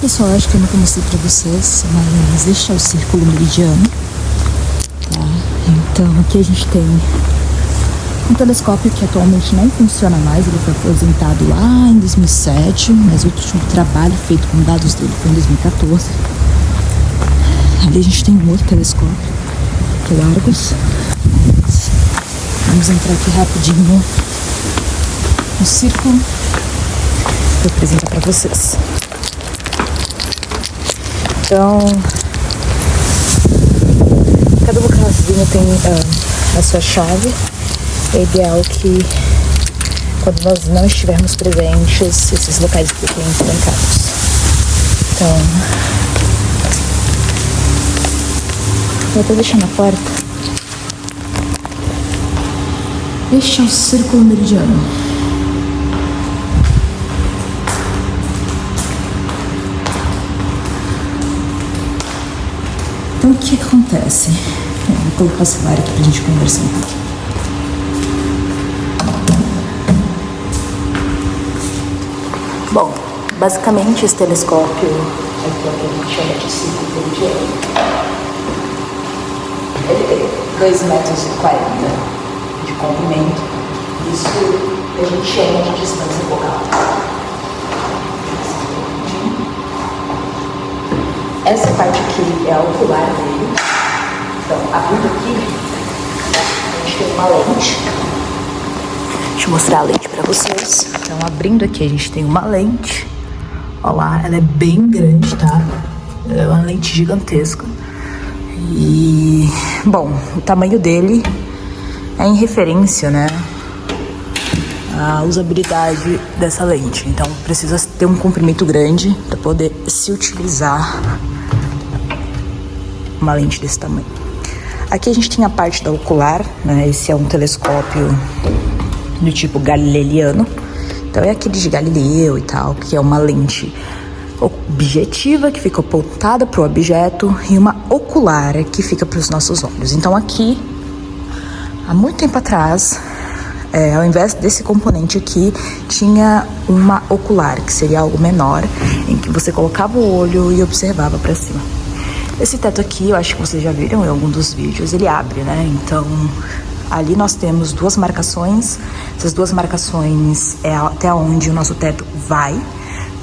Pessoal, acho que eu nunca mostrei pra vocês, mas este é o círculo meridiano, tá? Então aqui a gente tem um telescópio que atualmente não funciona mais, ele foi aposentado lá em 2007, mas o último trabalho feito com dados dele foi em 2014. Ali a gente tem um outro telescópio, que é o Argus. Mas vamos entrar aqui rapidinho no círculo para apresentar para vocês. Então, cada lugarzinho tem a sua chave. É ideal que, quando nós não estivermos presentes, esses locais fiquem trancados. Então, vou até deixar na porta. Este é o círculo meridiano. Então, o que acontece? Vou colocar o celular aqui pra gente conversar um pouquinho. Bom, basicamente esse telescópio é o que a gente chama de círculo meridiano. Ele tem 2,40 metros de comprimento. Isso a gente chama de distância focal. Essa parte aqui é a ocular dele. Então, abrindo aqui, a gente tem uma lente. Deixa eu mostrar a lente pra vocês. Então, abrindo aqui, a gente tem uma lente. Olha lá, ela é bem grande, tá? É uma lente gigantesca. E, bom, o tamanho dele é em referência, né, à usabilidade dessa lente. Então, precisa ter um comprimento grande para poder se utilizar uma lente desse tamanho. Aqui a gente tem a parte da ocular, né? Esse é um telescópio do tipo galileano. Então é aquele de Galileu e tal, que é uma lente objetiva que fica apontada para o objeto e uma ocular que fica para os nossos olhos. Então aqui, há muito tempo atrás, ao invés desse componente aqui, tinha uma ocular, que seria algo menor, em que você colocava o olho e observava para cima. Esse teto aqui, eu acho que vocês já viram em algum dos vídeos, ele abre, né? Então, ali nós temos duas marcações. Essas duas marcações é até onde o nosso teto vai,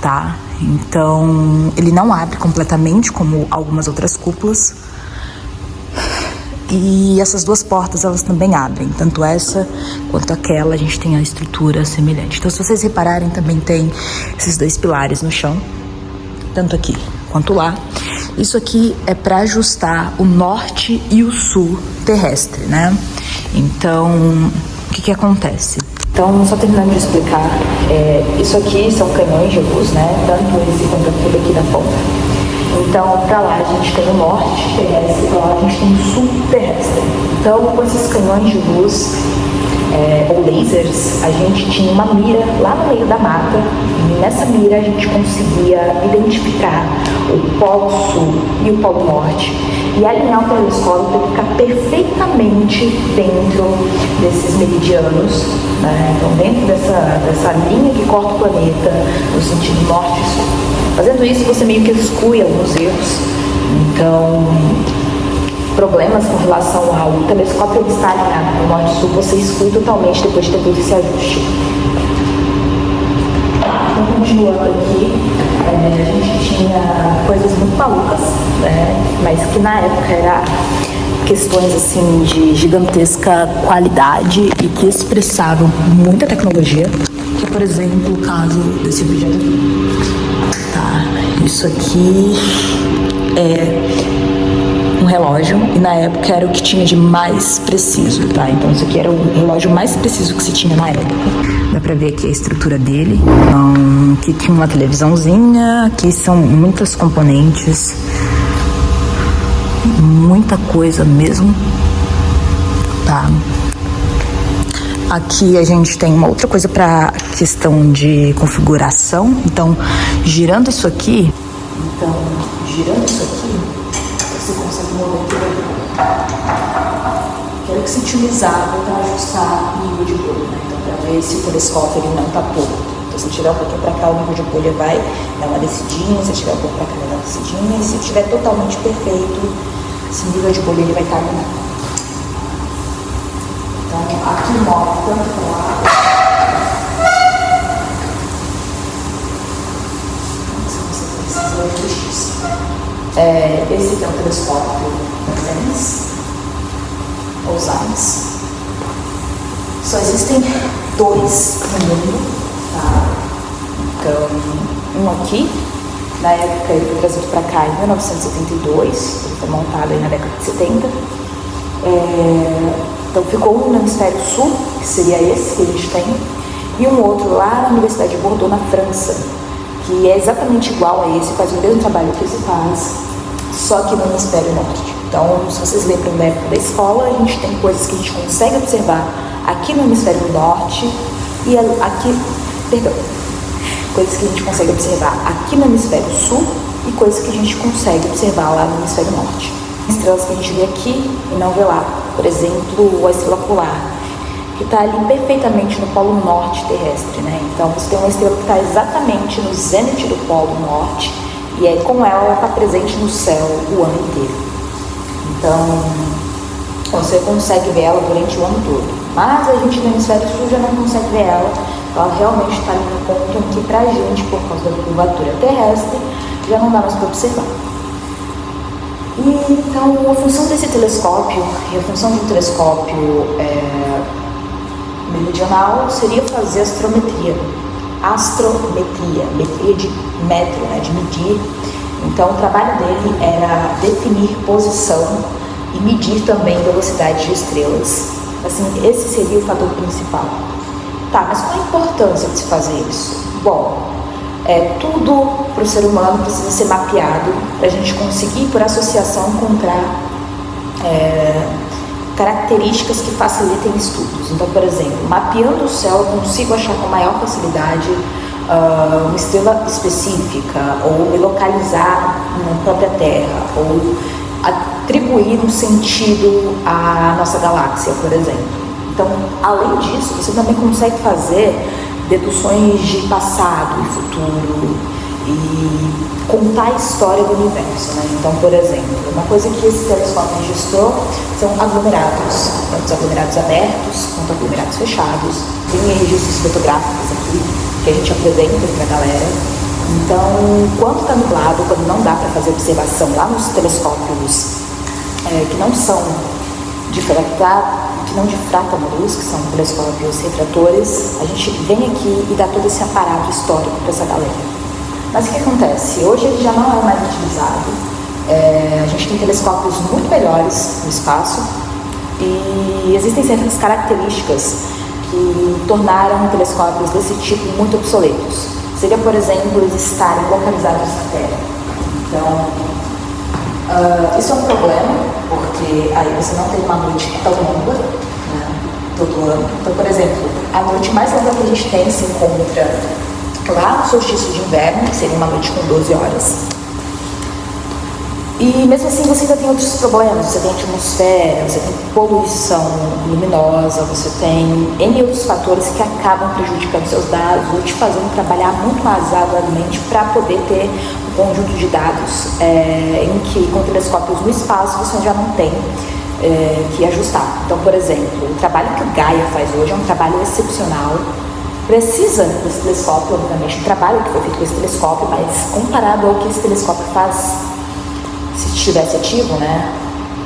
tá? Então, ele não abre completamente, como algumas outras cúpulas. E essas duas portas, elas também abrem. Tanto essa quanto aquela, a gente tem a estrutura semelhante. Então, se vocês repararem, também tem esses dois pilares no chão. Tanto aqui quanto lá. Isso aqui é para ajustar o norte e o sul terrestre, né? Então, o que acontece? Então, só terminando de explicar, isso aqui são canhões de luz, né? Tanto esse quanto aquele aqui da ponta. Então, para lá a gente tem o norte terrestre, para lá a gente tem o sul terrestre. Então, com esses canhões de luz, ou lasers, a gente tinha uma mira lá no meio da mata, e nessa mira a gente conseguia identificar o polo sul e o polo norte e alinhar o telescópio para ficar perfeitamente dentro desses meridianos, né? Então, dentro dessa linha que corta o planeta no sentido norte e sul. Fazendo isso, você meio que exclui alguns erros. Então, problemas com relação ao telescópio estar alinhado para o norte e sul, você exclui totalmente depois de ter feito esse ajuste. Então, continuando aqui, a gente tinha coisas muito malucas, né? Mas que na época era questões assim de gigantesca qualidade e que expressavam muita tecnologia, que é, por exemplo, o caso desse objeto aqui. Tá, isso aqui é um relógio e na época era o que tinha de mais preciso, tá? Então isso aqui era o relógio mais preciso que se tinha na época. Dá pra ver aqui a estrutura dele. Então, aqui tinha uma televisãozinha, aqui são muitas componentes, muita coisa mesmo, tá? Aqui a gente tem uma outra coisa para questão de configuração. Então, girando isso aqui, você consegue mover que era o que se utilizava para ajustar o nível de brilho, né? Então, para ver se o telescópio ele não está puro. Então, Se tiver um pouquinho para cá, o nível de bolha vai dar uma descidinha, se tiver um pouco para cá, vai dar uma descidinha, e se estiver totalmente perfeito, esse nível de bolha ele vai estar alinhado. Então, aqui mostra tanto para lá. Se você precisa de justiça. Esse aqui é um telescópio Zeiss, ou Zeiss. Só existem 2 no mundo, tá? Então, um aqui, na época ele foi trazido para cá em 1972, ele foi montado aí na década de 70. Então ficou um no hemisfério sul, que seria esse que a gente tem, e um outro lá na Universidade de Bordeaux, na França, que é exatamente igual a esse, faz o mesmo trabalho que esse faz, só que no hemisfério norte. Então, se vocês lembram da época da escola, a gente tem coisas que a gente consegue observar aqui no hemisfério norte e aqui, coisas que a gente consegue observar aqui no hemisfério sul e coisas que a gente consegue observar lá no hemisfério norte. Estrelas que a gente vê aqui e não vê lá, por exemplo, a estrela polar, que está ali perfeitamente no polo norte terrestre, né? Então você tem uma estrela que está exatamente no zênite do polo norte e aí com ela está presente no céu o ano inteiro. Então você consegue ver ela durante o ano todo, mas a gente no hemisfério sul já não consegue ver ela. Ela realmente está ali no ponto em que pra gente, por causa da curvatura terrestre, já não dá mais para observar. E, então, a função desse telescópio, e a função de um telescópio meridional, seria fazer astrometria, metria de metro, né, de medir. Então, o trabalho dele era definir posição e medir também velocidade de estrelas. Assim, esse seria o fator principal. Tá, mas qual a importância de se fazer isso? Bom, tudo para o ser humano precisa ser mapeado para a gente conseguir, por associação, encontrar características que facilitem estudos. Então, por exemplo, mapeando o céu, eu consigo achar com maior facilidade uma estrela específica, ou me localizar na própria Terra, ou atribuir um sentido à nossa galáxia, por exemplo. Então, além disso, você também consegue fazer deduções de passado e futuro e contar a história do universo, né? Então, por exemplo, uma coisa que esse telescópio registrou são aglomerados, tanto aglomerados abertos quanto aglomerados fechados. Tem registros fotográficos aqui que a gente apresenta para a galera. Então, quando está nublado, quando não dá para fazer observação lá nos telescópios que não são que não difratam a luz, que são telescópios refratores, a gente vem aqui e dá todo esse aparato histórico para essa galera. Mas o que acontece? Hoje ele já não é mais utilizado, a gente tem telescópios muito melhores no espaço e existem certas características que tornaram telescópios desse tipo muito obsoletos. Seria, por exemplo, eles estarem localizados na Terra. Então, isso é um problema, porque aí você não tem uma noite tão longa, né, todo ano. Então, por exemplo, a noite mais longa que a gente tem se encontra lá no solstício de inverno, que seria uma noite com 12 horas. E mesmo assim você ainda tem outros problemas, você tem atmosfera, você tem poluição luminosa, você tem N outros fatores que acabam prejudicando seus dados ou te fazendo trabalhar muito mais arduamente para poder ter um conjunto de dados em que com telescópios no espaço você já não tem que ajustar. Então, por exemplo, o trabalho que o Gaia faz hoje é um trabalho excepcional. Precisa desse telescópio, obviamente, o trabalho que foi feito com esse telescópio, mas comparado ao que esse telescópio faz se estivesse ativo, né?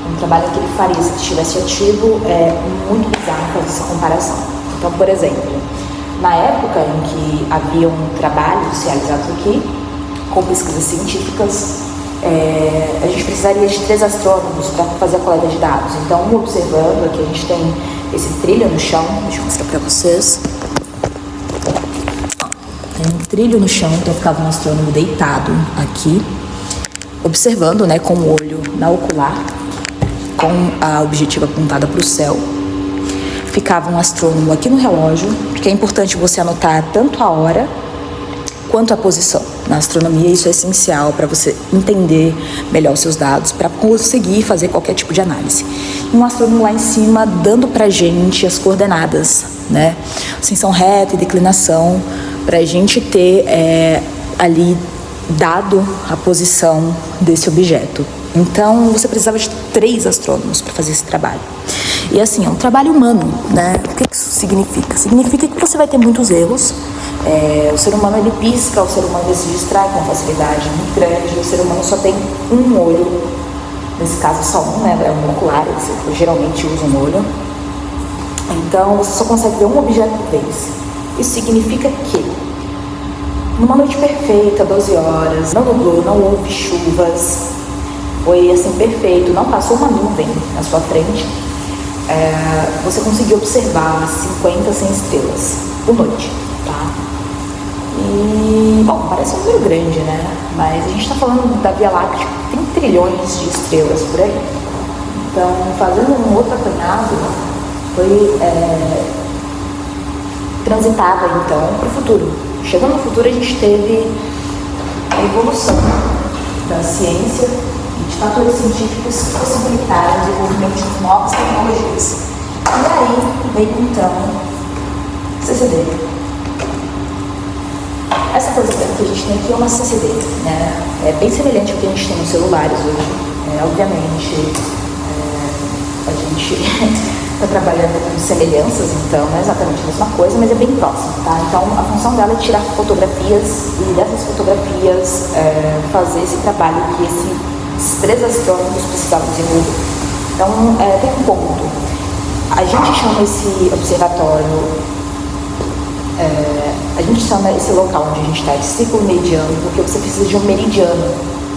Um trabalho que ele faria se estivesse ativo é muito bizarro fazer essa comparação. Então, por exemplo, na época em que haviam trabalhos realizados aqui, com pesquisas científicas, a gente precisaria de 3 astrônomos para fazer a coleta de dados. Então, um observando, aqui a gente tem esse trilho no chão, deixa eu mostrar para vocês. Tem um trilho no chão, então ficava um astrônomo deitado aqui, observando, né, com o olho na ocular, com a objetiva apontada para o céu. Ficava um astrônomo aqui no relógio, porque é importante você anotar tanto a hora quanto a posição. Na astronomia isso é essencial para você entender melhor os seus dados, para conseguir fazer qualquer tipo de análise. E um astrônomo lá em cima dando para a gente as coordenadas, né? Ascensão reta e declinação para a gente ter ali dado a posição desse objeto. Então você precisava de 3 astrônomos para fazer esse trabalho. E assim, é um trabalho humano, né? O que isso significa? Significa que você vai ter muitos erros. O ser humano, ele pisca, o ser humano ele se distrai com facilidade muito grande. O ser humano só tem um olho, nesse caso só um, né? É um ocular, você geralmente usa um olho. Então você só consegue ver um objeto por vez. Isso significa que numa noite perfeita, 12 horas, não nublou, não houve chuvas, foi assim perfeito, não passou uma nuvem na sua frente, você conseguiu observar 50, 100 estrelas por noite, tá? E, bom, parece um número grande, né? Mas a gente está falando da Via Láctea, tem trilhões de estrelas por aí. Então, fazendo um outro apanhado, foi transitada então para o futuro. Chegando no futuro, a gente teve a evolução da ciência e de fatores científicos que possibilitaram o desenvolvimento de novas tecnologias. E aí veio então o CCD. Essa coisa que a gente tem aqui é uma CCD, né? É bem semelhante ao que a gente tem nos celulares hoje. Obviamente, a gente está trabalhando com semelhanças, então não é exatamente a mesma coisa, mas é bem próximo, tá? Então a função dela é tirar fotografias e dessas fotografias fazer esse trabalho que esses 3 astrônomos precisavam desenvolver. Então tem um ponto. A gente chama esse observatório, a gente chama esse local onde a gente está de círculo meridiano, porque você precisa de um meridiano,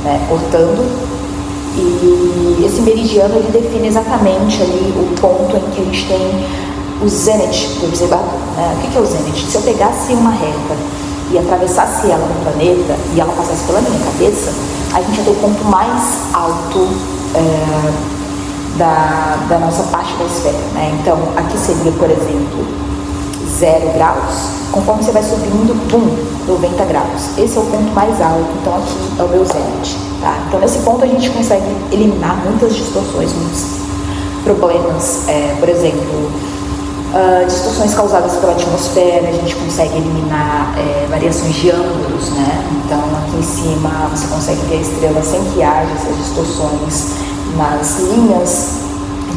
né, cortando. E esse meridiano, ele define exatamente ali o ponto em que a gente tem o zênite do observador. O que é o zênite? Se eu pegasse uma reta e atravessasse ela no planeta e ela passasse pela minha cabeça, a gente ia ter o ponto mais alto da nossa parte da esfera, né? Então, aqui seria, por exemplo, 0 graus. Conforme você vai subindo, 90 graus. Esse é o ponto mais alto, então aqui é o meu zênite. Tá? Então, nesse ponto, a gente consegue eliminar muitas distorções, muitos problemas. Por exemplo, distorções causadas pela atmosfera, a gente consegue eliminar variações de ângulos, né? Então, aqui em cima, você consegue ver a estrela sem que haja essas distorções nas linhas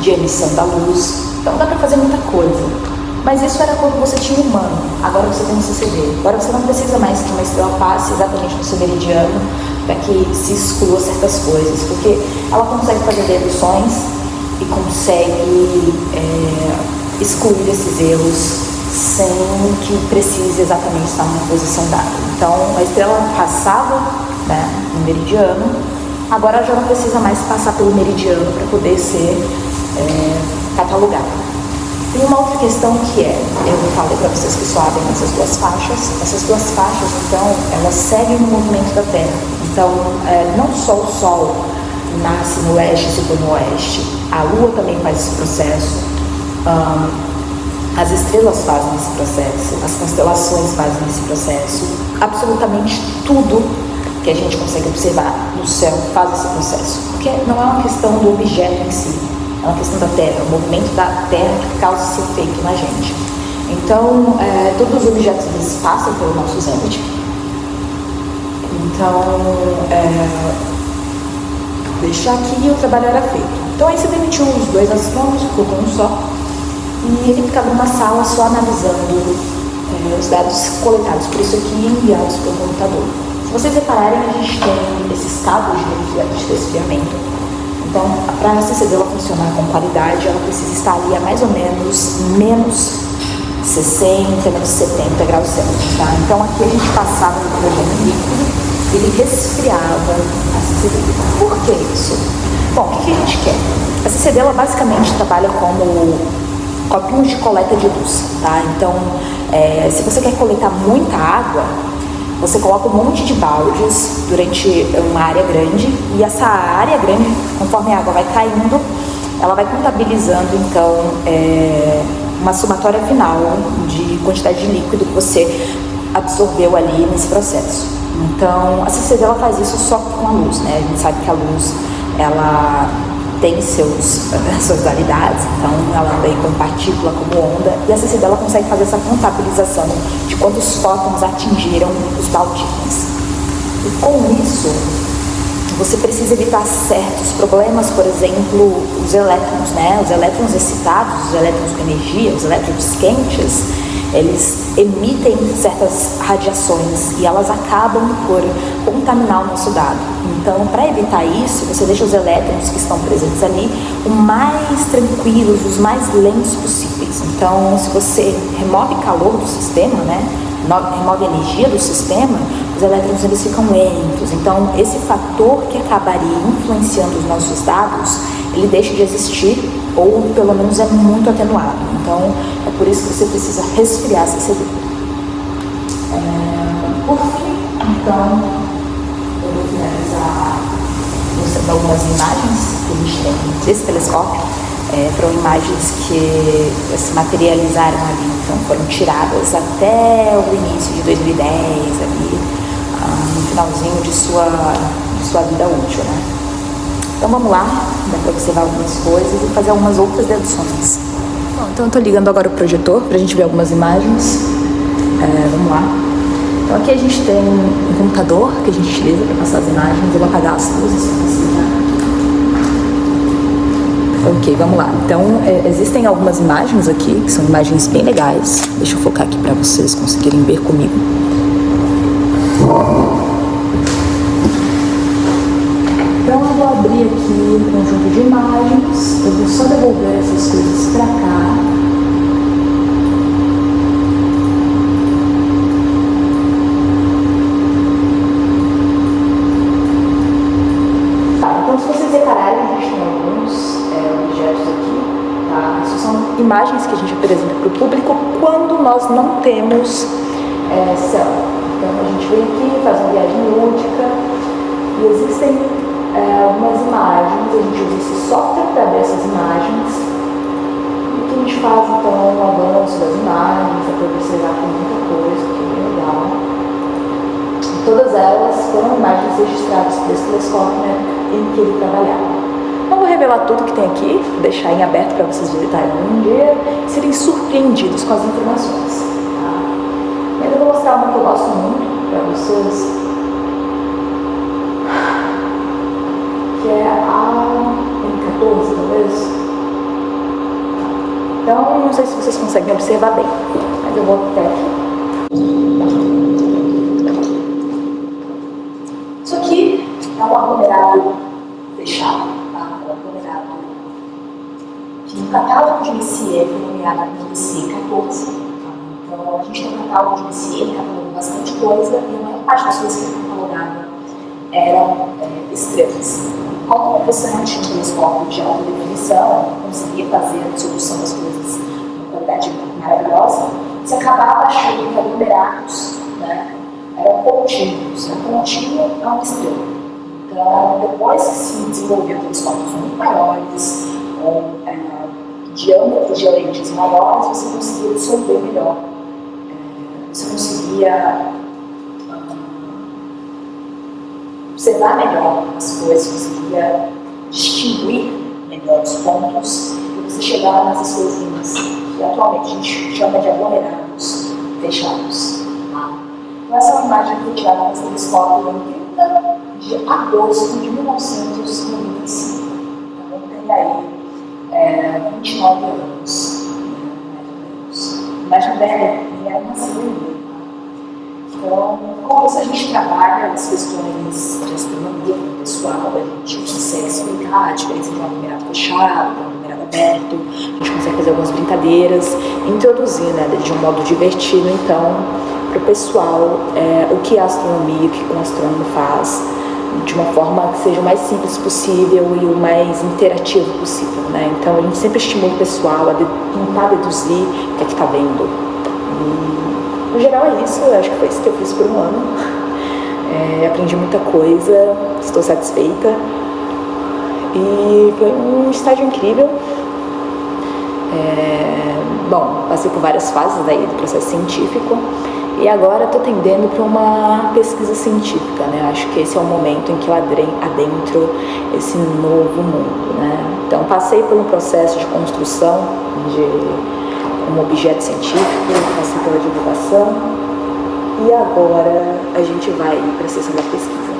de emissão da luz. Então, dá para fazer muita coisa. Mas isso era quando você tinha humano. Agora você tem um CCD. Agora você não precisa mais que uma estrela passe exatamente no seu meridiano para que se exclua certas coisas, porque ela consegue fazer deduções e consegue excluir esses erros sem que precise exatamente estar numa posição dada. Então, a estrela passava, né, no meridiano, agora já não precisa mais passar pelo meridiano para poder ser catalogada. Tem uma outra questão que eu falei para vocês que só abrem essas 2 faixas. Essas 2 faixas, então, elas seguem o movimento da Terra. Então, não só o Sol nasce no leste e se põe no oeste, a Lua também faz esse processo, as estrelas fazem esse processo, as constelações fazem esse processo, absolutamente tudo que a gente consegue observar no céu faz esse processo, porque não é uma questão do objeto em si, é uma questão da Terra, o movimento da Terra que causa esse efeito na gente. Então, todos os objetos eles passam pelo nosso zênite. Então, deixar aqui o trabalho era feito. Então, aí você demitiu os 2 astrônomos, ficou com um só, e ele ficava numa sala só analisando os dados coletados por isso aqui e enviados pelo computador. Se vocês repararem, a gente tem esses cabos de resfriamento. Então, para a CCD ela funcionar com qualidade, ela precisa estar ali a mais ou menos menos 60, menos 70 graus Celsius, tá? Então, aqui a gente passava no hidrogênio líquido, ele resfriava a CCD. Por que isso? Bom, o que a gente quer? A CCD ela basicamente trabalha como copinhos de coleta de luz, tá? Então, se você quer coletar muita água, você coloca um monte de baldes durante uma área grande e essa área grande, conforme a água vai caindo, ela vai contabilizando, então, uma somatória final de quantidade de líquido que você absorveu ali nesse processo. Então, a CCD ela faz isso só com a luz, né? A gente sabe que a luz, ela tem suas dualidades, então ela anda aí com partícula, como onda, e a CCD ela consegue fazer essa contabilização de quantos fótons atingiram os baldínios. E com isso, você precisa evitar certos problemas, por exemplo, os elétrons, né? Os elétrons excitados, os elétrons com energia, os elétrons quentes, eles emitem certas radiações e elas acabam por contaminar o nosso dado. Então, para evitar isso, você deixa os elétrons que estão presentes ali o mais tranquilos, os mais lentos possíveis. Então, se você remove calor do sistema, né? Remove energia do sistema, os elétrons eles ficam lentos. Então, esse fator que acabaria influenciando os nossos dados, ele deixa de existir ou pelo menos é muito atenuado. Então, é por isso que você precisa resfriar a CCD. Por fim, então, eu vou finalizar mostrando algumas imagens que a gente tem desse telescópio. Foram imagens que se materializaram ali, então foram tiradas até o início de 2010, ali, no finalzinho de sua vida útil, né? Então vamos lá, dá para observar algumas coisas e fazer algumas outras deduções. Bom, então eu estou ligando agora o projetor para a gente ver algumas imagens. Vamos lá. Então aqui a gente tem um computador que a gente utiliza para passar as imagens. Eu vou apagar as luzes para facilitar. Ok, vamos lá. Então, existem algumas imagens aqui, que são imagens bem legais. Deixa eu focar aqui para vocês conseguirem ver comigo. Então, eu vou abrir aqui um conjunto de imagens. Eu vou só devolver essas coisas para cá. Então, se vocês repararem, a gente tem alguns objetos aqui, tá? Isso são imagens que a gente apresenta para o público quando nós não temos céu. Então a gente vem aqui, faz uma viagem lúdica e existem algumas imagens, a gente usa esse software para ver essas imagens e que a gente faz então um avanço das imagens, para observar com muita coisa, que é bem legal. E todas elas foram imagens registradas por esse telescópio, né, em que ele trabalhava. Não vou revelar tudo que tem aqui, vou deixar em aberto para vocês visitarem um dia e serem surpreendidos com as informações. Tá? Mas eu vou mostrar uma que eu gosto muito para vocês, que é a M14, talvez. Então, não sei se vocês conseguem observar bem, mas eu vou até aqui. Isso aqui é um aglomerado fechado. O catálogo de Messier foi nomeado no Messier 14. Então, a gente tem um catálogo de Messier que catalogou bastante coisa e a maior parte das coisas que ele catalogava eram estrelas. Como você não tinha um telescópio de alta definição, não conseguia fazer a dissolução das coisas com qualidade maravilhosa, você acabava achando que aglomerados, né, eram contínuos. Um contínuo é uma estrela. Então, depois que se desenvolveram telescópios muito maiores, com diâmetros de lentes maiores, você conseguia dissolver melhor. Você conseguia observar melhor as coisas, conseguia distinguir melhor os pontos e você chegava nas escolinhas, que atualmente a gente chama de aglomerados fechados. Então, essa é uma imagem que foi tirada com esse telescópio em 30 de agosto de 1995. Então, tem aí 29 anos, mais ou menos. Mas na verdade, era uma segunda. Então, como a gente trabalha as questões de astronomia pessoal, a gente consegue explicar a diferença de um aglomerado fechado para um aglomerado aberto, a gente consegue fazer algumas brincadeiras, introduzir, né, de um modo divertido, então, para o pessoal, o que a astronomia, o que um astrônomo faz, de uma forma que seja o mais simples possível e o mais interativo possível, né? Então a gente sempre estimula o pessoal a tentar deduzir o que é que está vendo. E, no geral é isso, eu acho que foi isso que eu fiz por um ano. Aprendi muita coisa, estou satisfeita e foi um estágio incrível. Bom, passei por várias fases aí do processo científico E agora estou tendendo para uma pesquisa científica, né? Acho que esse é o momento em que eu adentro esse novo mundo, né? Então passei por um processo de construção de um objeto científico, passei pela divulgação e agora a gente vai para a sessão da pesquisa.